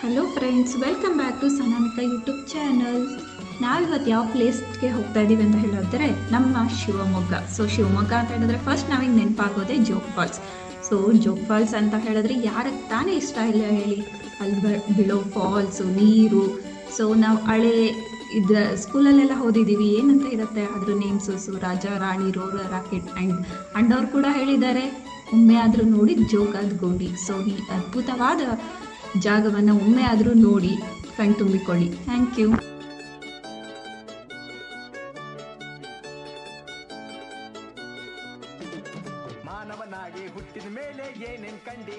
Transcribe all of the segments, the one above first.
Hello friends, welcome back to Sanamika YouTube channel. ನಾವಿವತ್ತು ಯಾವ ಪ್ಲೇಸ್ಗೆ ಹೋಗ್ತಾ ಇದ್ದೀವಿ ಅಂತ ಹೇಳಿದ್ರೆ ನಮ್ಮ ಶಿವಮೊಗ್ಗ. ಶಿವಮೊಗ್ಗ ಅಂತ ಹೇಳಿದ್ರೆ ಫಸ್ಟ್ ನಾವಿಗೆ ನೆನಪಾಗೋದೇ ಜೋಗ್ ಫಾಲ್ಸ್. ಜೋಗ್ ಫಾಲ್ಸ್ ಅಂತ ಹೇಳಿದ್ರೆ ಯಾರಿಗೆ ತಾನೇ ಇಷ್ಟ ಇಲ್ಲ ಹೇಳಿ. ಅಲ್ಲಿ ಬೀಳೋ ಫಾಲ್ಸು, ನೀರು. ನಾವು ಹಳೆ ಸ್ಕೂಲಲ್ಲೆಲ್ಲ ಓದಿದ್ದೀವಿ, ಏನಂತ ಇರುತ್ತೆ ಅದ್ರ names, Raja Rani roarer rocket and ಅವ್ರು ಕೂಡ ಹೇಳಿದ್ದಾರೆ, ಒಮ್ಮೆ ಆದರೂ ನೋಡಿ ಜೋಗದ ಗೋಡಿ. ಈ ಅದ್ಭುತವಾದ ಜಾಗವನ್ನು ಒಮ್ಮೆ ಆದರೂ ನೋಡಿ ಕಣ್ತುಂಬಿಕೊಳ್ಳಿ. Thank you. ಮಾನವನಾಗಿ ಹುಟ್ಟಿದ ಮೇಲೆ ಏನೇನ್ ಕಂಡಿ,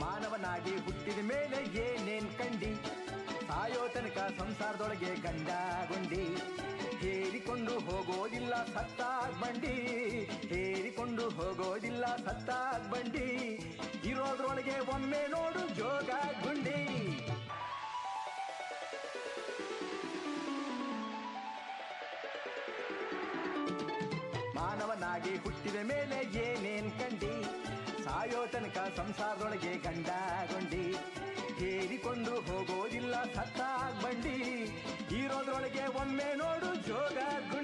ಮಾನವನಾಗಿ ಹುಟ್ಟಿದ ಮೇಲೆ ಏನೇನ್ ಕಂಡಿ, ಸಾಯೋ ತನಕ ಸಂಸಾರದೊಳಗೆ ಗಂಡ ಗುಂಡಿ, ಹೇರಿಕೊಂಡು ಹೋಗೋದಿಲ್ಲ ಸತ್ತಾಗ್ ಬಂಡಿ, ಹೇರಿಕೊಂಡು ಹೋಗೋದಿಲ್ಲ ಸತ್ತಾಗ್ ಬಂಡಿ, ಇರೋದ್ರೊಳಗೆ ಒಮ್ಮೆ ನೋಡು ಜೋಗ ಗುಂಡಿ. ಮಾನವನಾಗಿ ಹುಟ್ಟಿದ ಮೇಲೆ ಏನೇನ್ ಕಂಡಿ, ಸಾಯೋ ತನಕ ಸಂಸಾರದೊಳಗೆ ಗಂಡ ಗುಂಡಿ, ಹೇರಿಕೊಂಡು ಹೋಗೋದಿಲ್ಲ ಸತ್ತಾಗ್ ಬಂಡಿ, ಇರೋದ್ರೊಳಗೆ ಒಮ್ಮೆ ನೋಡು ಜೋಗ ಗುಂಡಿ.